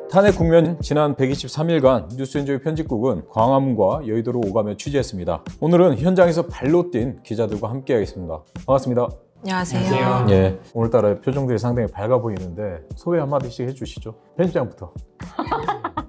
탄핵 국면 지난 123일간 뉴스엔조이 편집국은 광화문과 여의도로 오가며 취재했습니다. 오늘은 현장에서 발로 뛴 기자들과 함께하겠습니다. 반갑습니다. 안녕하세요. 예, 오늘따라 표정들이 상당히 밝아 보이는데 소개 한마디씩 해주시죠. 편집장부터.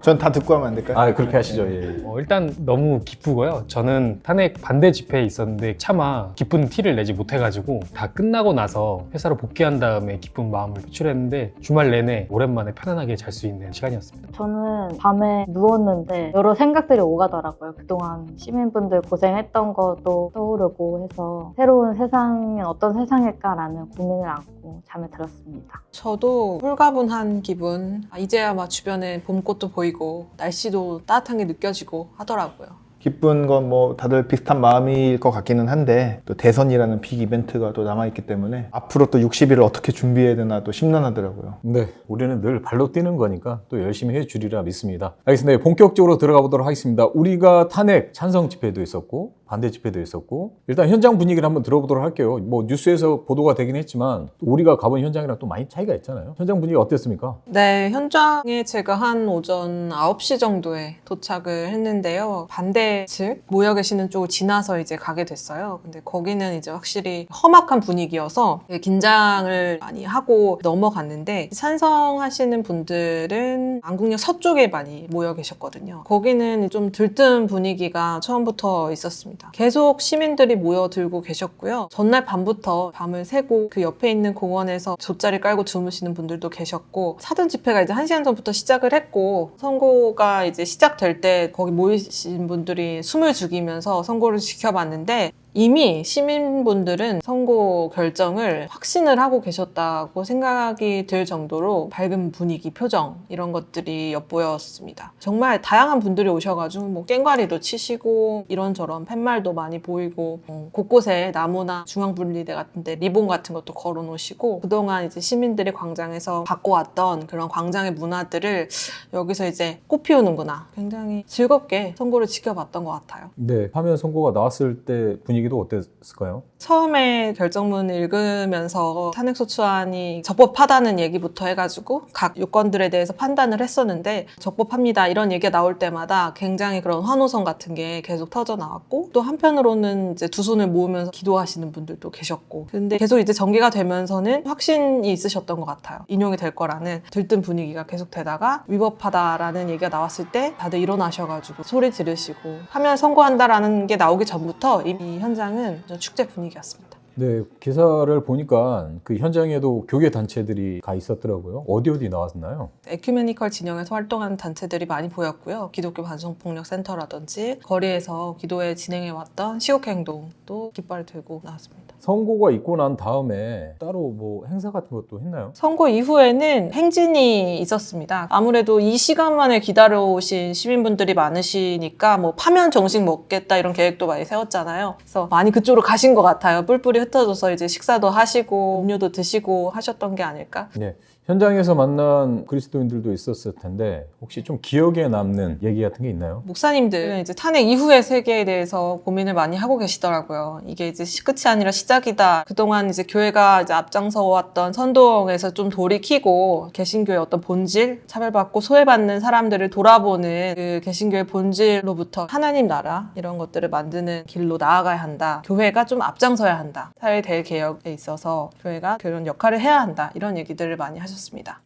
전 다 듣고 하면 안 될까요? 그렇게 하시죠. 예. 일단 너무 기쁘고요. 저는 탄핵 반대 집회에 있었는데 차마 기쁜 티를 내지 못해가지고 다 끝나고 나서 회사로 복귀한 다음에 기쁜 마음을 표출했는데 주말 내내 오랜만에 편안하게 잘 수 있는 시간이었습니다. 저는 밤에 누웠는데 여러 생각들이 오가더라고요. 그동안 시민분들 고생했던 것도 떠오르고 해서 새로운 세상은 어떤 세상일까라는 고민을 안고 잠에 들었습니다. 저도 홀가분한 기분, 이제야 막 주변에 봄꽃도 보이고 날씨도 따뜻한 게 느껴지고 하더라고요. 기쁜 건 뭐 다들 비슷한 마음일 것 같기는 한데 또 대선이라는 빅 이벤트가 또 남아있기 때문에 앞으로 또 60일을 어떻게 준비해야 되나 또 심란하더라고요. 네, 우리는 늘 발로 뛰는 거니까 또 열심히 해주리라 믿습니다. 알겠습니다. 본격적으로 들어가 보도록 하겠습니다. 우리가 탄핵 찬성 집회도 있었고 반대 집회도 있었고 일단 현장 분위기를 한번 들어보도록 할게요. 뭐 뉴스에서 보도가 되긴 했지만 우리가 가본 현장이랑 또 많이 차이가 있잖아요. 현장 분위기 어땠습니까? 네, 현장에 제가 한 오전 9시 정도에 도착을 했는데요. 반대 측 모여 계시는 쪽을 지나서 이제 가게 됐어요. 근데 거기는 이제 확실히 험악한 분위기여서 되게 긴장을 많이 하고 넘어갔는데 찬성하시는 분들은 안국역 서쪽에 많이 모여 계셨거든요. 거기는 좀 들뜬 분위기가 처음부터 있었습니다. 계속 시민들이 모여들고 계셨고요. 전날 밤부터 밤을 새고 그 옆에 있는 공원에서 돗자리 깔고 주무시는 분들도 계셨고 사전 집회가 이제 1시간 전부터 시작을 했고 선고가 이제 시작될 때 거기 모이신 분들이 숨을 죽이면서 선고를 지켜봤는데 이미 시민분들은 선고 결정을 확신을 하고 계셨다고 생각이 들 정도로 밝은 분위기, 표정 이런 것들이 엿보였습니다. 정말 다양한 분들이 오셔가지고 뭐 깽가리도 치시고 이런저런 팻말도 많이 보이고 곳곳에 나무나 중앙분리대 같은데 리본 같은 것도 걸어놓으시고 그동안 이제 시민들이 광장에서 바꿔왔던 그런 광장의 문화들을 여기서 이제 꽃피우는구나 굉장히 즐겁게 선고를 지켜봤던 것 같아요. 네, 화면 선고가 나왔을 때 분위기도 어땠을까요? 처음에 결정문 읽으면서 탄핵소추안이 적법하다는 얘기부터 해가지고 각 요건들에 대해서 판단을 했었는데 적법합니다 이런 얘기가 나올 때마다 굉장히 그런 환호성 같은 게 계속 터져 나왔고 또 한편으로는 이제 두 손을 모으면서 기도하시는 분들도 계셨고 근데 계속 이제 전개가 되면서는 확신이 있으셨던 것 같아요. 인용이 될 거라는 들뜬 분위기가 계속 되다가 위법하다라는 얘기가 나왔을 때 다들 일어나셔가지고 소리 지르시고 하면 선고한다라는 게 나오기 전부터 이미 현장은 축제 분위기였습니다. 네, 기사를 보니까 그 현장에도 교계 단체들이 가 있었더라고요. 어디 나왔나요? 에큐메니컬 진영에서 활동하는 단체들이 많이 보였고요. 기독교 반성폭력센터라든지 거리에서 기도회 진행해왔던 시국행동도 깃발을 들고 나왔습니다. 선고가 있고 난 다음에 따로 뭐 행사 같은 것도 했나요? 선고 이후에는 행진이 있었습니다. 아무래도 이 시간만을 기다려오신 시민분들이 많으시니까 뭐 파면 정식 먹겠다 이런 계획도 많이 세웠잖아요. 그래서 많이 그쪽으로 가신 것 같아요. 뿔뿔이 흩어져서 이제 식사도 하시고 음료도 드시고 하셨던 게 아닐까? 네. 현장에서 만난 그리스도인들도 있었을 텐데 혹시 좀 기억에 남는 얘기 같은 게 있나요? 목사님들은 이제 탄핵 이후의 세계에 대해서 고민을 많이 하고 계시더라고요. 이게 이제 끝이 아니라 시작이다. 그동안 이제 교회가 이제 앞장서 왔던 선동에서 좀 돌이키고 개신교의 어떤 본질, 차별받고 소외받는 사람들을 돌아보는 그 개신교의 본질로부터 하나님 나라 이런 것들을 만드는 길로 나아가야 한다. 교회가 좀 앞장서야 한다. 사회 대개혁에 있어서 교회가 그런 역할을 해야 한다. 이런 얘기들을 많이 하셨습니다.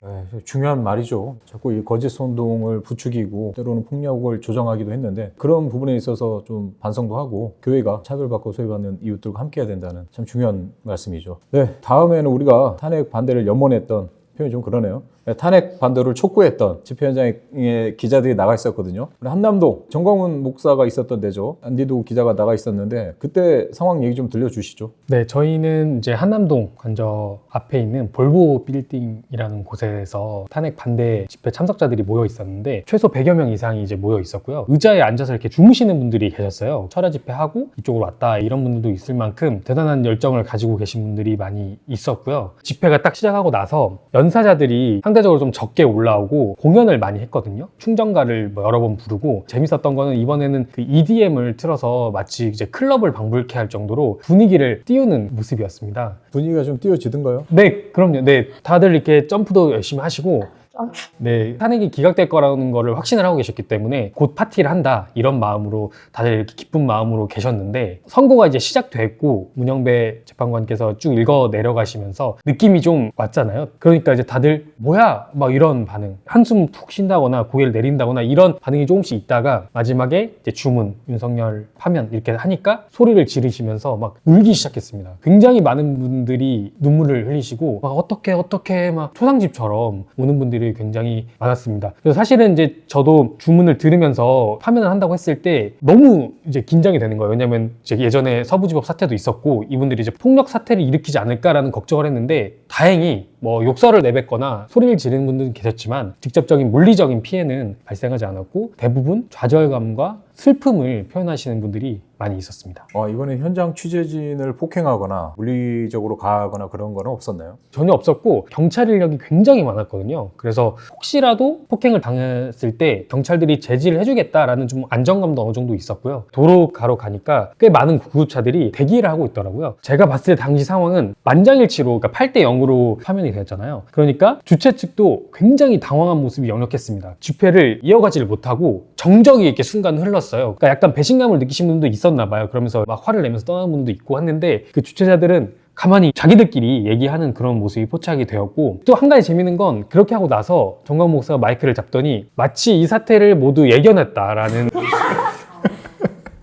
네, 중요한 말이죠. 자꾸 이 거짓 선동을 부추기고 때로는 폭력을 조장하기도 했는데 그런 부분에 있어서 좀 반성도 하고 교회가 차별받고 소외받는 이웃들과 함께해야 된다는 참 중요한 말씀이죠. 네, 다음에는 우리가 탄핵 반대를 염원했던 표현이 좀 그러네요. 탄핵 반대를 촉구했던 집회 현장에 기자들이 나가 있었거든요. 한남동 정광훈 목사가 있었던 데죠. 안디도 기자가 나가 있었는데 그때 상황 얘기 좀 들려주시죠. 네, 저희는 이제 한남동 관저 앞에 있는 볼보 빌딩이라는 곳에서 탄핵 반대 집회 참석자들이 모여 있었는데 최소 100여 명 이상이 이제 모여 있었고요. 의자에 앉아서 이렇게 주무시는 분들이 계셨어요. 철야 집회하고 이쪽으로 왔다 이런 분들도 있을 만큼 대단한 열정을 가지고 계신 분들이 많이 있었고요. 집회가 딱 시작하고 나서 연사자들이 상대적으로 좀 적게 올라오고 공연을 많이 했거든요. 충정가를 뭐 여러 번 부르고 재밌었던 거는 이번에는 그 EDM을 틀어서 마치 이제 클럽을 방불케 할 정도로 분위기를 띄우는 모습이었습니다. 분위기가 좀 띄워지던가요? 네, 그럼요. 네, 다들 이렇게 점프도 열심히 하시고 네, 탄핵이 기각될 거라는 거를 확신을 하고 계셨기 때문에 곧 파티를 한다 이런 마음으로 다들 이렇게 기쁜 마음으로 계셨는데 선고가 이제 시작됐고 문영배 재판관께서 쭉 읽어 내려가시면서 느낌이 좀 왔잖아요. 그러니까 이제 다들 뭐야 막 이런 반응, 한숨 푹 쉰다거나 고개를 내린다거나 이런 반응이 조금씩 있다가 마지막에 이제 주문, 윤석열 파면 이렇게 하니까 소리를 지르시면서 막 울기 시작했습니다. 굉장히 많은 분들이 눈물을 흘리시고 막 어떻게 막 초상집처럼 우는 분들이 굉장히 많았습니다. 그래서 사실은 이제 저도 주문을 들으면서 파면을 한다고 했을 때 너무 이제 긴장이 되는 거예요. 왜냐면 이제 예전에 서부지법 사태도 있었고 이분들이 이제 폭력 사태를 일으키지 않을까라는 걱정을 했는데 다행히 뭐 욕설을 내뱉거나 소리를 지르는 분들은 계셨지만 직접적인 물리적인 피해는 발생하지 않았고 대부분 좌절감과 슬픔을 표현하시는 분들이 많이 있었습니다. 이번에 현장 취재진을 폭행하거나 물리적으로 가하거나 그런 거는 없었나요? 전혀 없었고 경찰 인력이 굉장히 많았거든요. 그래서 혹시라도 폭행을 당했을 때 경찰들이 제지를 해주겠다라는 좀 안정감도 어느 정도 있었고요. 도로가로 가니까 꽤 많은 구급차들이 대기를 하고 있더라고요. 제가 봤을 때 당시 상황은 만장일치로 그러니까 8대 0으로 파면이 되었잖아요. 그러니까 주최 측도 굉장히 당황한 모습이 역력했습니다. 집회를 이어가지를 못하고 정적이 이렇게 순간 흘렀어요. 그러니까 약간 배신감을 느끼신 분도 있었나 봐요. 그러면서 막 화를 내면서 떠나는 분도 있고 했는데 그 주최자들은 가만히 자기들끼리 얘기하는 그런 모습이 포착이 되었고 또 한 가지 재밌는 건 그렇게 하고 나서 정광 목사가 마이크를 잡더니 마치 이 사태를 모두 예견했다라는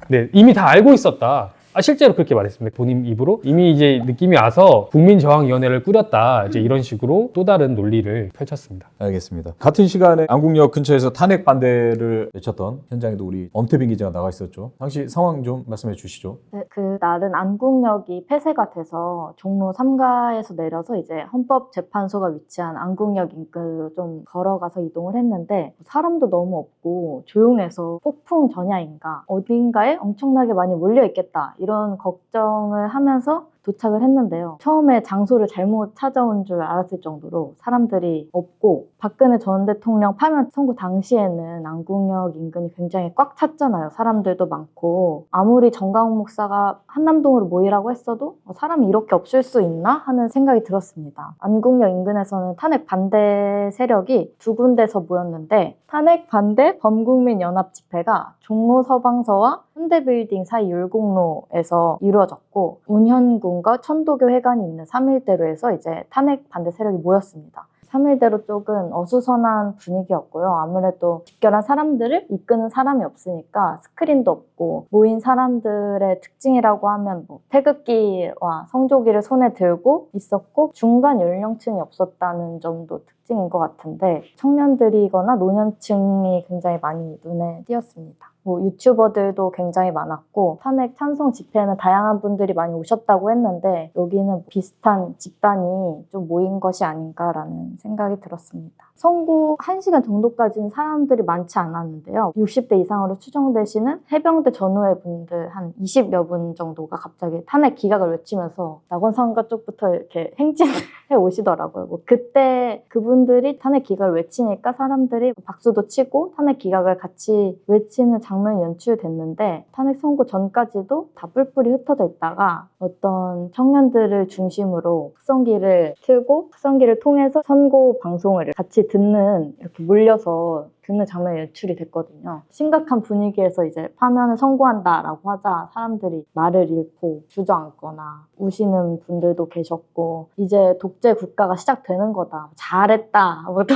네, 이미 다 알고 있었다. 실제로 그렇게 말했습니다. 본인 입으로 이미 이제 느낌이 와서 국민저항위원회를 꾸렸다. 이제 이런 식으로 또 다른 논리를 펼쳤습니다. 알겠습니다. 같은 시간에 안국역 근처에서 탄핵 반대를 외쳤던 현장에도 우리 엄태빈 기자가 나가 있었죠. 당시 상황 좀 말씀해 주시죠. 네, 그날은 안국역이 폐쇄가 돼서 종로 3가에서 내려서 이제 헌법재판소가 위치한 안국역 인근으로 좀 걸어가서 이동을 했는데 사람도 너무 없고 조용해서 폭풍 전야인가 어딘가에 엄청나게 많이 몰려있겠다 이런 걱정을 하면서 도착을 했는데요. 처음에 장소를 잘못 찾아온 줄 알았을 정도로 사람들이 없고 박근혜 전 대통령 파면 선고 당시에는 안국역 인근이 굉장히 꽉 찼잖아요. 사람들도 많고 아무리 정광훈 목사가 한남동으로 모이라고 했어도 사람이 이렇게 없을 수 있나 하는 생각이 들었습니다. 안국역 인근에서는 탄핵 반대 세력이 두 군데서 모였는데 탄핵 반대 범국민 연합 집회가 종로 서방서와 현대빌딩 사이 율곡로에서 이루어졌고 운현군과 천도교 회관이 있는 3일대로에서 이제 탄핵 반대 세력이 모였습니다. 3일대로 쪽은 어수선한 분위기였고요. 아무래도 집결한 사람들을 이끄는 사람이 없으니까 스크린도 없고 모인 사람들의 특징이라고 하면 뭐 태극기와 성조기를 손에 들고 있었고 중간 연령층이 없었다는 점도 특징인 것 같은데 청년들이거나 노년층이 굉장히 많이 눈에 띄었습니다. 뭐 유튜버들도 굉장히 많았고 탄핵 찬성 집회에는 다양한 분들이 많이 오셨다고 했는데 여기는 비슷한 집단이 좀 모인 것이 아닌가라는 생각이 들었습니다. 선고 1시간 정도까지는 사람들이 많지 않았는데요. 60대 이상으로 추정되시는 해병대 전후의 분들 한 20여 분 정도가 갑자기 탄핵 기각을 외치면서 낙원상가 쪽부터 이렇게 행진을 해 오시더라고요. 뭐 그때 그분들이 탄핵 기각을 외치니까 사람들이 박수도 치고 탄핵 기각을 같이 외치는 장면이 연출됐는데 탄핵 선고 전까지도 다 뿔뿔이 흩어져 있다가 어떤 청년들을 중심으로 확성기를 틀고 확성기를 통해서 선고 방송을 같이 듣는 이렇게 몰려서 듣는 장면이 연출이 됐거든요. 심각한 분위기에서 이제 파면을 선고한다라고 하자 사람들이 말을 잃고 주저앉거나 우시는 분들도 계셨고 이제 독재 국가가 시작되는 거다. 잘했다. 뭐또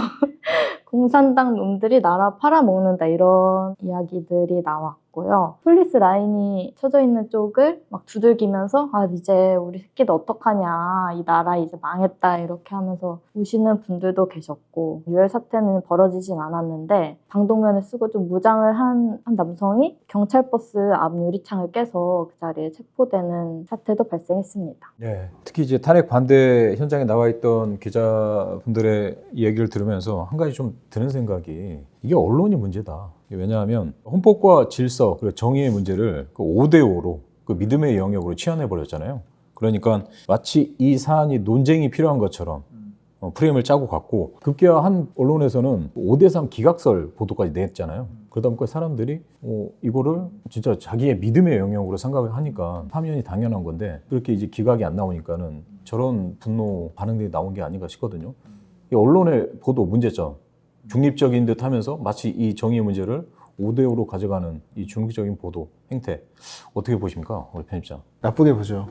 공산당 놈들이 나라 팔아먹는다 이런 이야기들이 나왔고요. 폴리스 라인이 쳐져 있는 쪽을 막 두들기면서 이제 우리 새끼들 어떡하냐 이 나라 이제 망했다 이렇게 하면서 우시는 분들도 계셨고 유혈 사태는 벌어지진 않았는데 방독면을 쓰고 좀 무장을 한 남성이 경찰버스 앞 유리창을 깨서 그 자리에 체포되는 사태도 발생했습니다. 네. 특히 이제 탄핵 반대 현장에 나와 있던 기자분들의 얘기를 들으면서 한 가지 좀 드는 생각이 이게 언론이 문제다. 왜냐하면 헌법과 질서, 그리고 정의의 문제를 5대5로 그 믿음의 영역으로 치환해버렸잖아요. 그러니까 마치 이 사안이 논쟁이 필요한 것처럼 프레임을 짜고 갔고 급기야 한 언론에서는 5대3 기각설 보도까지 냈잖아요. 그러다 보니까 사람들이 이거를 진짜 자기의 믿음의 영역으로 생각을 하니까 파면이 당연한 건데 그렇게 이제 기각이 안 나오니까는 저런 분노 반응들이 나온 게 아닌가 싶거든요. 이 언론의 보도 문제점 중립적인 듯 하면서 마치 이 정의 문제를 5대5로 가져가는 이 중립적인 보도 행태 어떻게 보십니까? 우리 편집장. 나쁘게 보죠.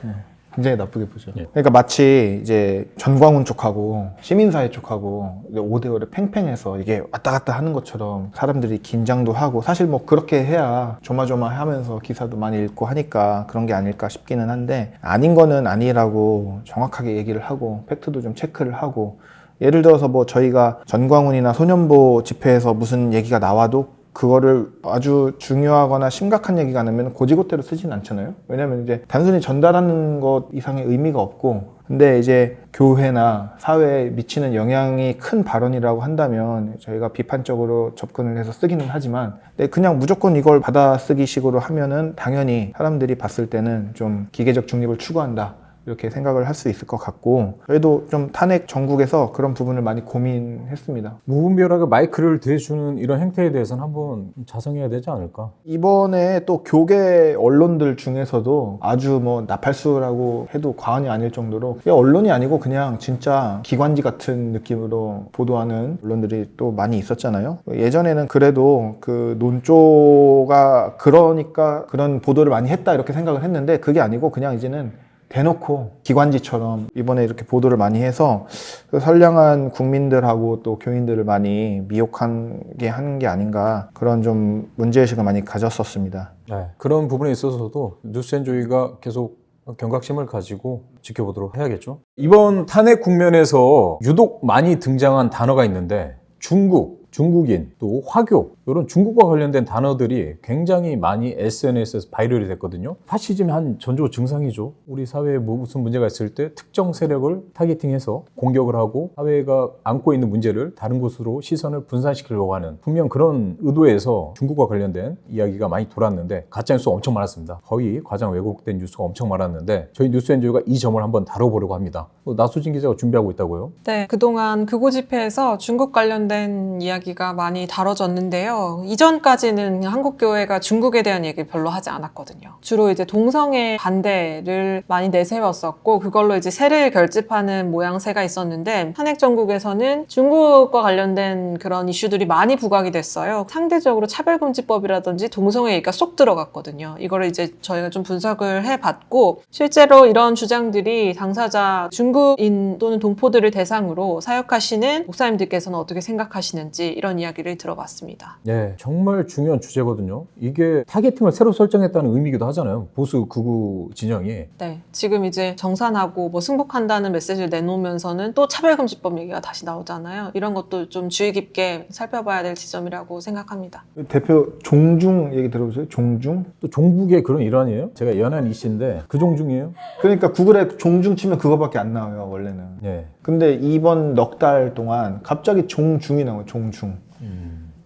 네. 굉장히 나쁘게 보죠. 예. 그러니까 마치 이제 전광훈 쪽하고 시민사회 쪽하고 5대5를 팽팽해서 이게 왔다 갔다 하는 것처럼 사람들이 긴장도 하고, 사실 뭐 그렇게 해야 조마조마하면서 기사도 많이 읽고 하니까 그런 게 아닐까 싶기는 한데, 아닌 거는 아니라고 정확하게 얘기를 하고 팩트도 좀 체크를 하고, 예를 들어서 뭐 저희가 전광훈이나 소년보 집회에서 무슨 얘기가 나와도 그거를 아주 중요하거나 심각한 얘기가 아니면 고지고대로 쓰진 않잖아요. 왜냐면 이제 단순히 전달하는 것 이상의 의미가 없고, 근데 이제 교회나 사회에 미치는 영향이 큰 발언이라고 한다면 저희가 비판적으로 접근을 해서 쓰기는 하지만, 근데 그냥 무조건 이걸 받아쓰기 식으로 하면은 당연히 사람들이 봤을 때는 좀 기계적 중립을 추구한다, 이렇게 생각을 할 수 있을 것 같고, 저희도 좀 탄핵 전국에서 그런 부분을 많이 고민했습니다. 무분별하게 마이크를 대주는 이런 행태에 대해서는 한번 자성해야 되지 않을까? 이번에 또 교계 언론들 중에서도 아주 뭐 나팔수라고 해도 과언이 아닐 정도로, 그게 언론이 아니고 그냥 진짜 기관지 같은 느낌으로 보도하는 언론들이 또 많이 있었잖아요. 예전에는 그래도 그 논조가 그러니까 그런 보도를 많이 했다 이렇게 생각을 했는데, 그게 아니고 그냥 이제는 대놓고 기관지처럼 이번에 이렇게 보도를 많이 해서 그 선량한 국민들하고 또 교인들을 많이 미혹하게 하는 게 아닌가, 그런 좀 문제의식을 많이 가졌었습니다. 네. 그런 부분에 있어서도 뉴스앤조이가 계속 경각심을 가지고 지켜보도록 해야겠죠. 이번 탄핵 국면에서 유독 많이 등장한 단어가 있는데, 중국, 중국인, 또 화교, 이런 중국과 관련된 단어들이 굉장히 많이 SNS에서 바이럴이 됐거든요. 파시즘의 한 전조 증상이죠. 우리 사회에 무슨 문제가 있을 때 특정 세력을 타겟팅해서 공격을 하고 사회가 안고 있는 문제를 다른 곳으로 시선을 분산시키려고 하는, 분명 그런 의도에서 중국과 관련된 이야기가 많이 돌았는데 가짜뉴스가 엄청 많았습니다. 거의 과장 왜곡된 뉴스가 엄청 많았는데 저희 뉴스앤조이가 이 점을 한번 다뤄보려고 합니다. 나수진 기자가 준비하고 있다고요? 네, 그동안 극우 집회에서 중국 관련된 이야기가 많이 다뤄졌는데요. 이전까지는 한국교회가 중국에 대한 얘기 별로 하지 않았거든요. 주로 이제 동성애 반대를 많이 내세웠었고, 그걸로 이제 세를 결집하는 모양새가 있었는데, 탄핵 전국에서는 중국과 관련된 그런 이슈들이 많이 부각이 됐어요. 상대적으로 차별금지법이라든지 동성애 얘기가 쏙 들어갔거든요. 이거를 이제 저희가 좀 분석을 해봤고, 실제로 이런 주장들이 당사자 중국인 또는 동포들을 대상으로 사역하시는 목사님들께서는 어떻게 생각하시는지 이런 이야기를 들어봤습니다. 네, 정말 중요한 주제거든요. 이게 타겟팅을 새로 설정했다는 의미이기도 하잖아요. 보수 극우 진영이. 네, 지금 이제 정산하고 뭐 승복한다는 메시지를 내놓으면서는 또 차별금지법 얘기가 다시 나오잖아요. 이런 것도 좀 주의 깊게 살펴봐야 될 지점이라고 생각합니다. 대표 종중 얘기 들어보세요. 종중? 또 종북의 그런 일환이에요. 제가 연한 이씨인데 그 종중이에요. 그러니까 구글에 종중 치면 그거밖에 안 나와요, 원래는. 네. 근데 이번 넉 달 동안 갑자기 종중이 나와요. 종중.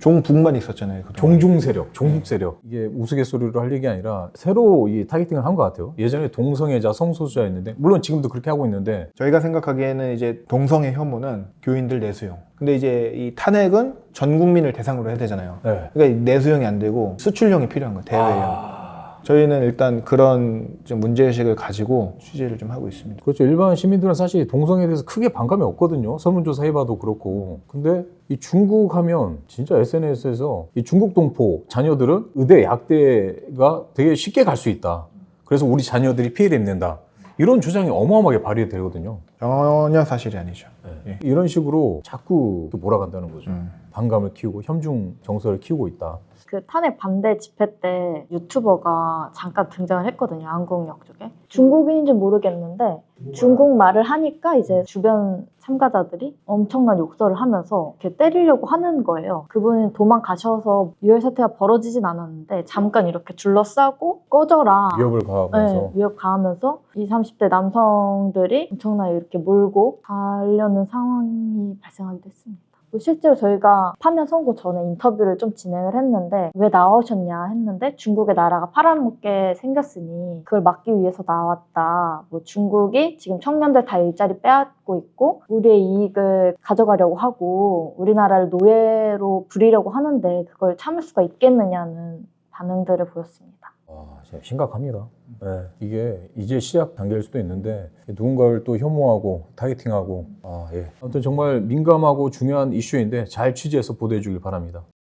종북만 있었잖아요. 그동안. 종중 세력, 종북 세력. 이게 우스갯소리로 할 얘기 아니라 새로 이 타겟팅을 한 것 같아요. 예전에 동성애자, 성소수자였는데, 물론 지금도 그렇게 하고 있는데, 저희가 생각하기에는 이제 동성애 혐오는 교인들 내수용. 근데 이제 이 탄핵은 전 국민을 대상으로 해야 되잖아요. 네. 그러니까 내수용이 안 되고 수출용이 필요한 거예요. 대외용. 저희는 일단 그런 좀 문제의식을 가지고 취재를 좀 하고 있습니다. 그렇죠. 일반 시민들은 사실 동성애에 대해서 크게 반감이 없거든요. 설문조사 해봐도 그렇고. 근데 이 중국 하면 진짜 SNS에서 이 중국 동포 자녀들은 의대, 약대가 되게 쉽게 갈 수 있다. 그래서 우리 자녀들이 피해를 입는다. 이런 주장이 어마어마하게 발휘되거든요. 전혀 사실이 아니죠. 예. 이런 식으로 자꾸 몰아간다는 거죠. 반감을 키우고 혐중 정서를 키우고 있다. 그 탄핵 반대 집회 때 유튜버가 잠깐 등장을 했거든요. 안국역 쪽에. 중국인인지 모르겠는데 중국 말을 하니까 이제 주변 참가자들이 엄청난 욕설을 하면서 이렇게 때리려고 하는 거예요. 그분이 도망가셔서 유혈 사태가 벌어지진 않았는데 잠깐 이렇게 둘러싸고 꺼져라. 위협을 가하면서. 네, 위협 가하면서 20, 30대 남성들이 엄청나게 이렇게 몰고 가려는 상황이 발생하기도 했습니다. 실제로 저희가 파면 선고 전에 인터뷰를 좀 진행을 했는데 왜 나오셨냐 했는데 중국의 나라가 팔아먹게 생겼으니 그걸 막기 위해서 나왔다. 뭐 중국이 지금 청년들 다 일자리 빼앗고 있고 우리의 이익을 가져가려고 하고 우리나라를 노예로 부리려고 하는데 그걸 참을 수가 있겠느냐는 반응들을 보였습니다. 진짜 심각합니다. 네, 이게 이제 시작 단계일 수도 있는데 누군가를 또 혐오하고 타겟팅하고 아무튼 정말 민감하고 중요한 이슈인데 잘 취재해서 보도해 주길 바랍니다.